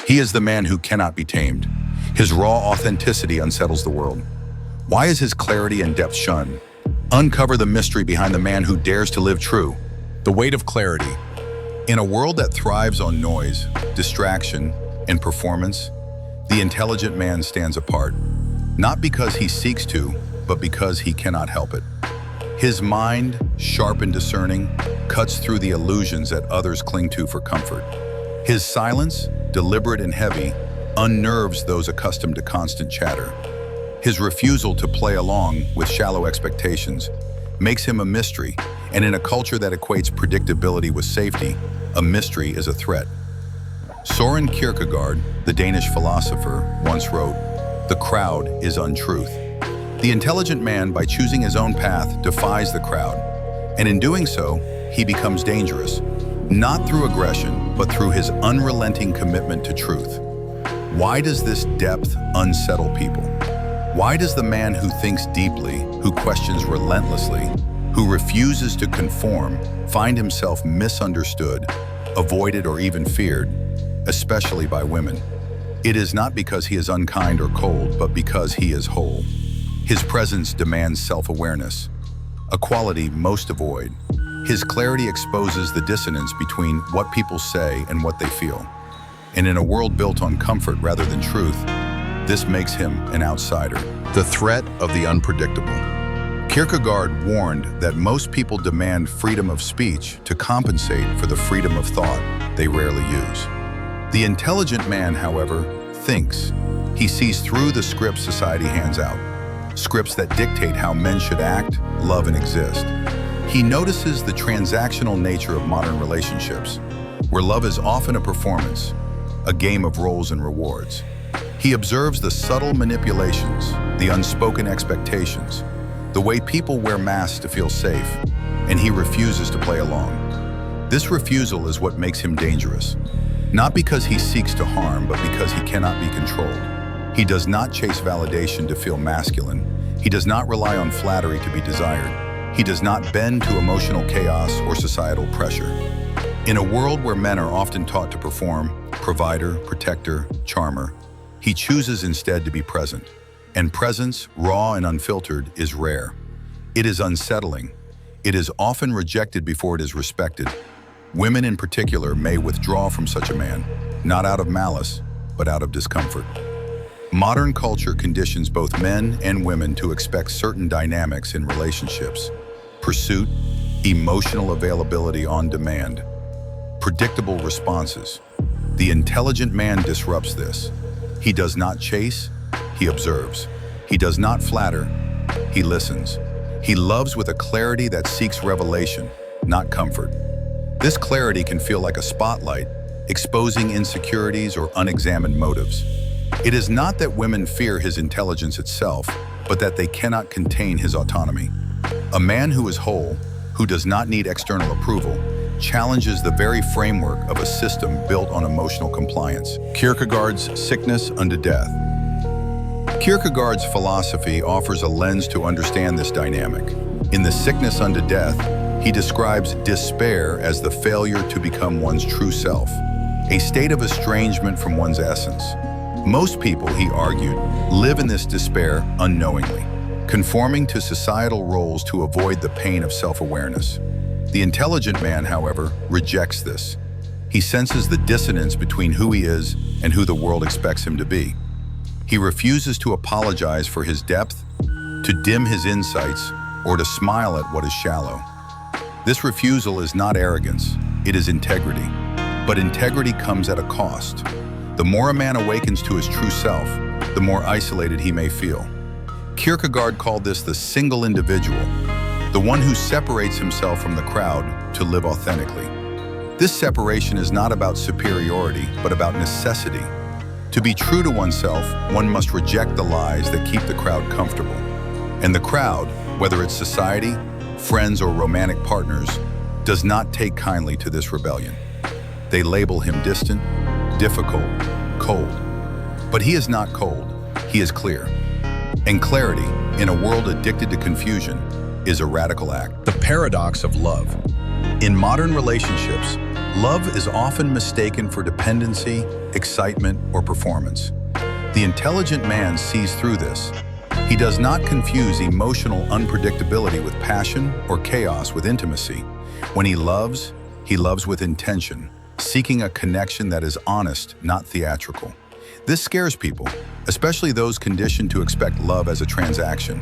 He is the man who cannot be tamed. His raw authenticity unsettles the world. Why is his clarity and depth shunned? Uncover the mystery behind the man who dares to live true. The weight of clarity. In a world that thrives on noise, distraction, and performance, the intelligent man stands apart, not because he seeks to, but because he cannot help it. His mind, sharp and discerning, cuts through the illusions that others cling to for comfort. His silence, deliberate and heavy, unnerves those accustomed to constant chatter. His refusal to play along with shallow expectations makes him a mystery, and in a culture that equates predictability with safety, a mystery is a threat. Søren Kierkegaard, the Danish philosopher, once wrote, "The crowd is untruth." The intelligent man, by choosing his own path, defies the crowd, and in doing so, he becomes dangerous, not through aggression, but through his unrelenting commitment to truth. Why does this depth unsettle people? Why does the man who thinks deeply, who questions relentlessly, who refuses to conform, find himself misunderstood, avoided, or even feared, especially by women? It is not because he is unkind or cold, but because he is whole. His presence demands self-awareness, a quality most avoid. His clarity exposes the dissonance between what people say and what they feel. And in a world built on comfort rather than truth, this makes him an outsider. The threat of the unpredictable. Kierkegaard warned that most people demand freedom of speech to compensate for the freedom of thought they rarely use. The intelligent man, however, thinks. He sees through the scripts society hands out, scripts that dictate how men should act, love, and exist. He notices the transactional nature of modern relationships, where love is often a performance, a game of roles and rewards. He observes the subtle manipulations, the unspoken expectations, the way people wear masks to feel safe, and he refuses to play along. This refusal is what makes him dangerous, not because he seeks to harm, but because he cannot be controlled. He does not chase validation to feel masculine. He does not rely on flattery to be desired. He does not bend to emotional chaos or societal pressure. In a world where men are often taught to perform, provider, protector, charmer, he chooses instead to be present. And presence, raw and unfiltered, is rare. It is unsettling. It is often rejected before it is respected. Women in particular may withdraw from such a man, not out of malice, but out of discomfort. Modern culture conditions both men and women to expect certain dynamics in relationships: pursuit, emotional availability on demand, predictable responses. The intelligent man disrupts this. He does not chase, he observes. He does not flatter, he listens. He loves with a clarity that seeks revelation, not comfort. This clarity can feel like a spotlight, exposing insecurities or unexamined motives. It is not that women fear his intelligence itself, but that they cannot contain his autonomy. A man who is whole, who does not need external approval, challenges the very framework of a system built on emotional compliance. Kierkegaard's sickness unto death. Kierkegaard's philosophy offers a lens to understand this dynamic. In The Sickness Unto Death, he describes despair as the failure to become one's true self, a state of estrangement from one's essence. Most people, he argued, live in this despair unknowingly, conforming to societal roles to avoid the pain of self-awareness. The intelligent man, however, rejects this. He senses the dissonance between who he is and who the world expects him to be. He refuses to apologize for his depth, to dim his insights, or to smile at what is shallow. This refusal is not arrogance, it is integrity. But integrity comes at a cost. The more a man awakens to his true self, the more isolated he may feel. Kierkegaard called this the single individual, the one who separates himself from the crowd to live authentically. This separation is not about superiority, but about necessity. To be true to oneself, one must reject the lies that keep the crowd comfortable. And the crowd, whether it's society, friends, or romantic partners, does not take kindly to this rebellion. They label him distant, difficult, cold. But he is not cold, he is clear. And clarity, in a world addicted to confusion, is a radical act. The paradox of love. In modern relationships, Love is often mistaken for dependency, excitement, or performance. The intelligent man sees through this. He does not confuse emotional unpredictability with passion or chaos with intimacy. When he loves with intention, seeking a connection that is honest, not theatrical. This scares people, especially those conditioned to expect love as a transaction,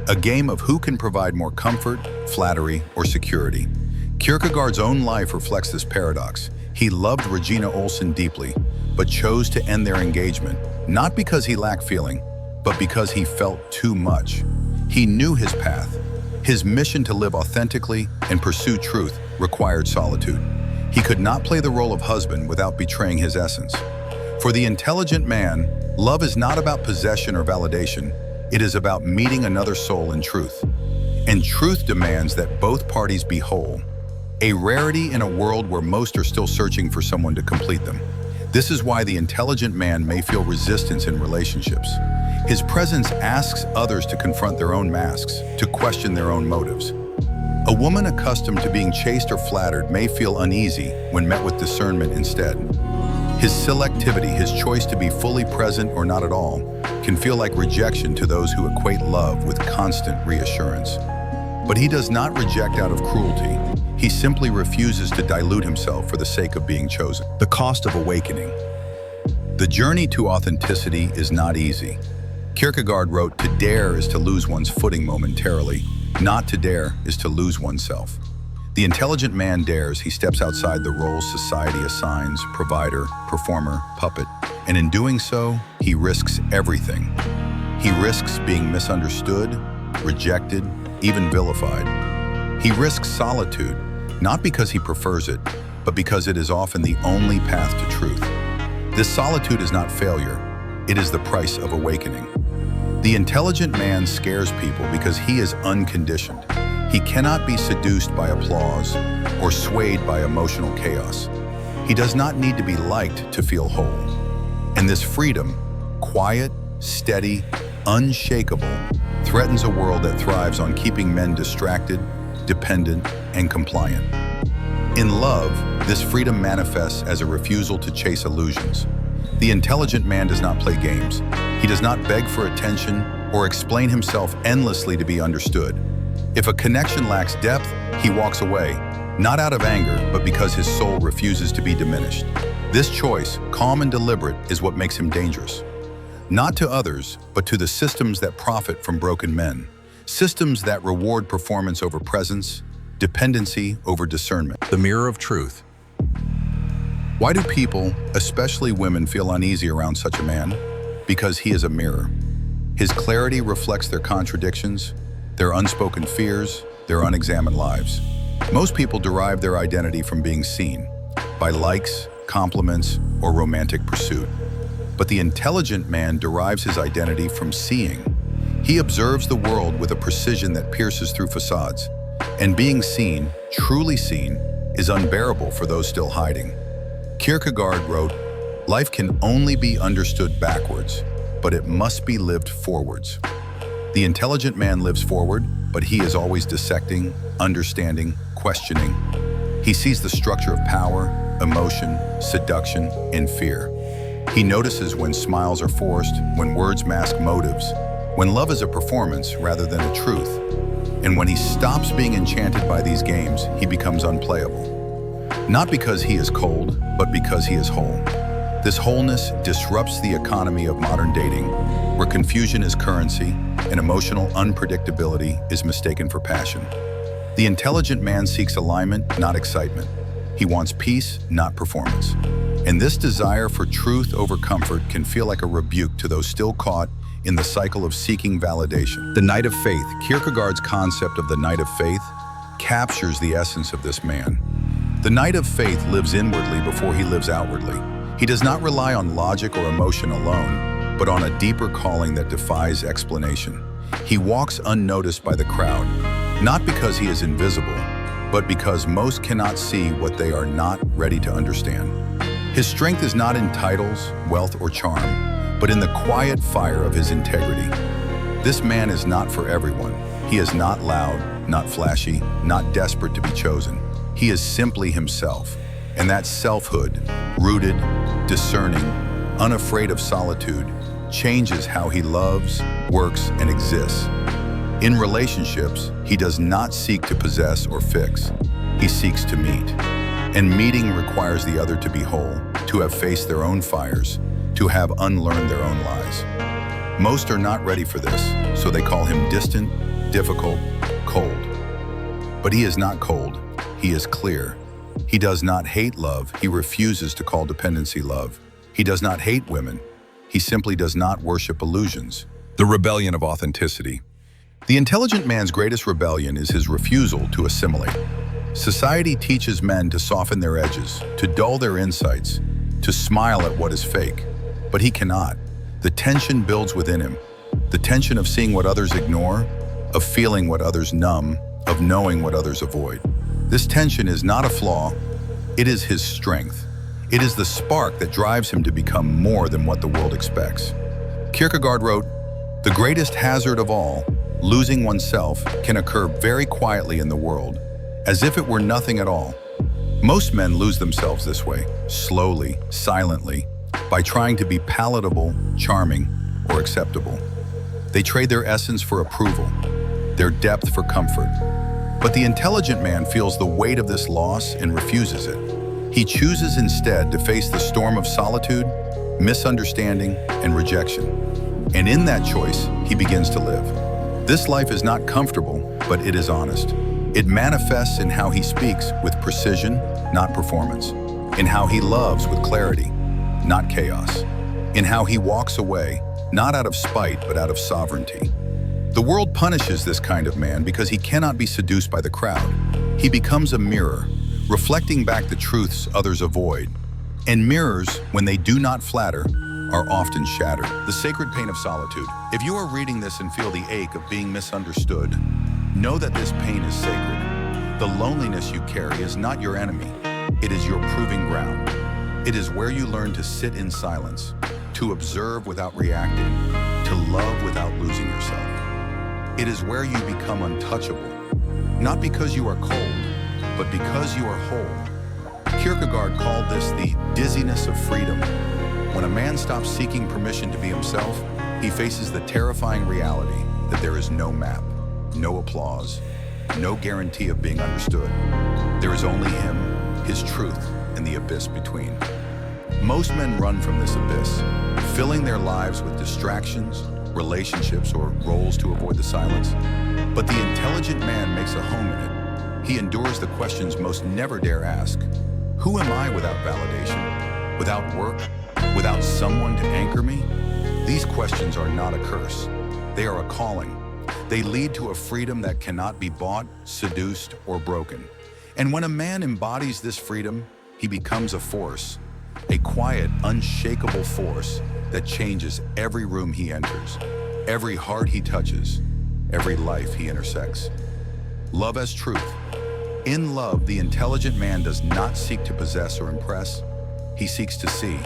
a game of who can provide more comfort, flattery, or security. Kierkegaard's own life reflects this paradox. He loved Regina Olsen deeply, but chose to end their engagement, not because he lacked feeling, but because he felt too much. He knew his path. His mission to live authentically and pursue truth required solitude. He could not play the role of husband without betraying his essence. For the intelligent man, love is not about possession or validation. It is about meeting another soul in truth. And truth demands that both parties be whole, a rarity in a world where most are still searching for someone to complete them. This is why the intelligent man may feel resistance in relationships. His presence asks others to confront their own masks, to question their own motives. A woman accustomed to being chased or flattered may feel uneasy when met with discernment instead. His selectivity, his choice to be fully present or not at all, can feel like rejection to those who equate love with constant reassurance. But he does not reject out of cruelty. He simply refuses to dilute himself for the sake of being chosen. The cost of awakening. The journey to authenticity is not easy. Kierkegaard wrote, "To dare is to lose one's footing momentarily. Not to dare is to lose oneself." The intelligent man dares. He steps outside the roles society assigns: provider, performer, puppet. And in doing so, he risks everything. He risks being misunderstood, rejected, even vilified. He risks solitude, not because he prefers it, but because it is often the only path to truth. This solitude is not failure. It is the price of awakening. The intelligent man scares people because he is unconditioned. He cannot be seduced by applause or swayed by emotional chaos. He does not need to be liked to feel whole. And this freedom, quiet, steady, unshakable, threatens a world that thrives on keeping men distracted, dependent, and compliant. In love, this freedom manifests as a refusal to chase illusions. The intelligent man does not play games. He does not beg for attention or explain himself endlessly to be understood. If a connection lacks depth, he walks away, not out of anger, but because his soul refuses to be diminished. This choice, calm and deliberate, is what makes him dangerous. Not to others, but to the systems that profit from broken men. Systems that reward performance over presence, dependency over discernment. The mirror of truth. Why do people, especially women, feel uneasy around such a man? Because he is a mirror. His clarity reflects their contradictions, their unspoken fears, their unexamined lives. Most people derive their identity from being seen, by likes, compliments, or romantic pursuit. But the intelligent man derives his identity from seeing. He observes the world with a precision that pierces through facades. And being seen, truly seen, is unbearable for those still hiding. Kierkegaard wrote, "Life can only be understood backwards, but it must be lived forwards." The intelligent man lives forward, but he is always dissecting, understanding, questioning. He sees the structure of power, emotion, seduction, and fear. He notices when smiles are forced, when words mask motives, when love is a performance rather than a truth. And when he stops being enchanted by these games, he becomes unplayable. Not because he is cold, but because he is whole. This wholeness disrupts the economy of modern dating, where confusion is currency and emotional unpredictability is mistaken for passion. The intelligent man seeks alignment, not excitement. He wants peace, not performance. And this desire for truth over comfort can feel like a rebuke to those still caught in the cycle of seeking validation. The Knight of Faith. Kierkegaard's concept of the Knight of Faith captures the essence of this man. The Knight of Faith lives inwardly before he lives outwardly. He does not rely on logic or emotion alone, but on a deeper calling that defies explanation. He walks unnoticed by the crowd, not because he is invisible, but because most cannot see what they are not ready to understand. His strength is not in titles, wealth, or charm, but in the quiet fire of his integrity. This man is not for everyone. He is not loud, not flashy, not desperate to be chosen. He is simply himself. And that selfhood, rooted, discerning, unafraid of solitude, changes how he loves, works, and exists. In relationships, he does not seek to possess or fix. He seeks to meet. And meeting requires the other to be whole, to have faced their own fires, to have unlearned their own lies. Most are not ready for this, so they call him distant, difficult, cold. But he is not cold, he is clear. He does not hate love, he refuses to call dependency love. He does not hate women, he simply does not worship illusions. The rebellion of authenticity. The intelligent man's greatest rebellion is his refusal to assimilate. Society teaches men to soften their edges, to dull their insights, to smile at what is fake. But he cannot. The tension builds within him. The tension of seeing what others ignore, of feeling what others numb, of knowing what others avoid. This tension is not a flaw, it is his strength. It is the spark that drives him to become more than what the world expects. Kierkegaard wrote, "The greatest hazard of all, losing oneself, can occur very quietly in the world, as if it were nothing at all." Most men lose themselves this way, slowly, silently, by trying to be palatable, charming, or acceptable. They trade their essence for approval, their depth for comfort. But the intelligent man feels the weight of this loss and refuses it. He chooses instead to face the storm of solitude, misunderstanding, and rejection. And in that choice, he begins to live. This life is not comfortable, but it is honest. It manifests in how he speaks with precision, not performance. In how he loves with clarity, not chaos. In how he walks away, not out of spite, but out of sovereignty. The world punishes this kind of man because he cannot be seduced by the crowd. He becomes a mirror, reflecting back the truths others avoid. And mirrors, when they do not flatter, are often shattered. The sacred pain of solitude. If you are reading this and feel the ache of being misunderstood, know that this pain is sacred. The loneliness you carry is not your enemy. It is your proving ground. It is where you learn to sit in silence, to observe without reacting, to love without losing yourself. It is where you become untouchable, not because you are cold, but because you are whole. Kierkegaard called this the dizziness of freedom. When a man stops seeking permission to be himself, he faces the terrifying reality that there is no map, no applause, no guarantee of being understood. There is only him, his truth, and the abyss between. Most men run from this abyss, filling their lives with distractions, relationships, or roles to avoid the silence. But the intelligent man makes a home in it. He endures the questions most never dare ask. Who am I without validation? Without work? Without someone to anchor me? These questions are not a curse. They are a calling. They lead to a freedom that cannot be bought, seduced, or broken. And when a man embodies this freedom, he becomes a force, a quiet, unshakable force that changes every room he enters, every heart he touches, every life he intersects. Love as truth. In love, the intelligent man does not seek to possess or impress. He seeks to see.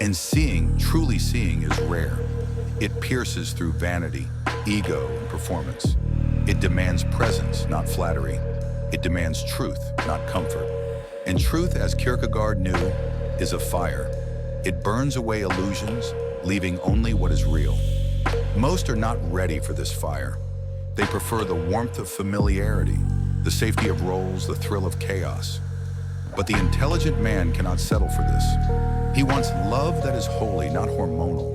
And seeing, truly seeing, is rare. It pierces through vanity, ego, and performance. It demands presence, not flattery. It demands truth, not comfort. And truth, as Kierkegaard knew, is a fire. It burns away illusions, leaving only what is real. Most are not ready for this fire. They prefer the warmth of familiarity, the safety of roles, the thrill of chaos. But the intelligent man cannot settle for this. He wants love that is holy, not hormonal.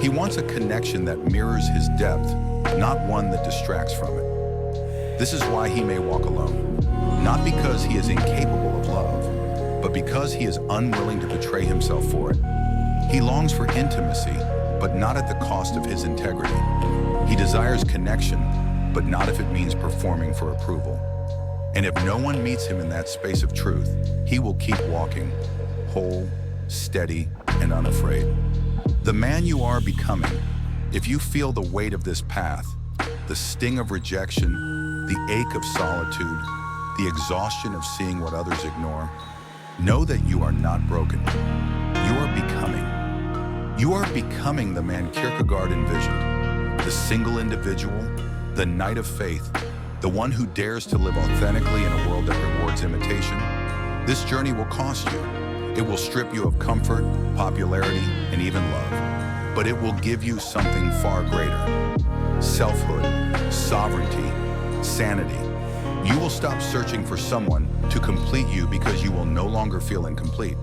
He wants a connection that mirrors his depth, not one that distracts from it. This is why he may walk alone, not because he is incapable of love, but because he is unwilling to betray himself for it. He longs for intimacy, but not at the cost of his integrity. He desires connection, but not if it means performing for approval. And if no one meets him in that space of truth, he will keep walking, whole, steady, and unafraid. The man you are becoming, if you feel the weight of this path, the sting of rejection, the ache of solitude, the exhaustion of seeing what others ignore, know that you are not broken. You are becoming. You are becoming the man Kierkegaard envisioned, the single individual, the knight of faith, the one who dares to live authentically in a world that rewards imitation, This journey will cost you. It will strip you of comfort, popularity, and even love. But it will give you something far greater: selfhood, sovereignty, sanity. You will stop searching for someone to complete you because you will no longer feel incomplete.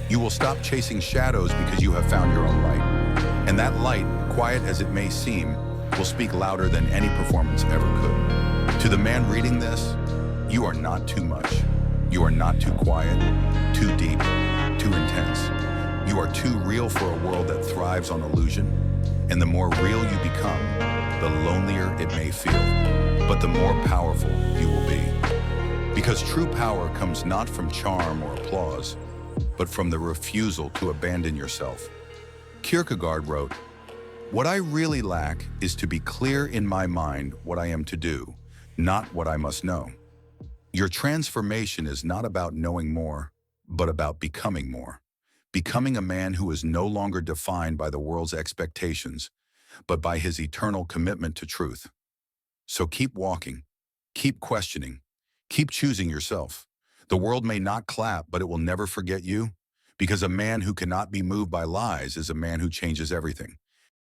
You will stop chasing shadows because you have found your own light. And that light, quiet as it may seem, will speak louder than any performance ever could. To the man reading this, you are not too much. You are not too quiet, too deep, too intense. You are too real for a world that thrives on illusion. And the more real you become, the lonelier it may feel, but the more powerful you will be. Because true power comes not from charm or applause, but from the refusal to abandon yourself. Kierkegaard wrote, "What I really lack is to be clear in my mind what I am to do, not what I must know." Your transformation is not about knowing more, but about becoming more. Becoming a man who is no longer defined by the world's expectations, but by his eternal commitment to truth. So keep walking, keep questioning, keep choosing yourself. The world may not clap, but it will never forget you, because a man who cannot be moved by lies is a man who changes everything.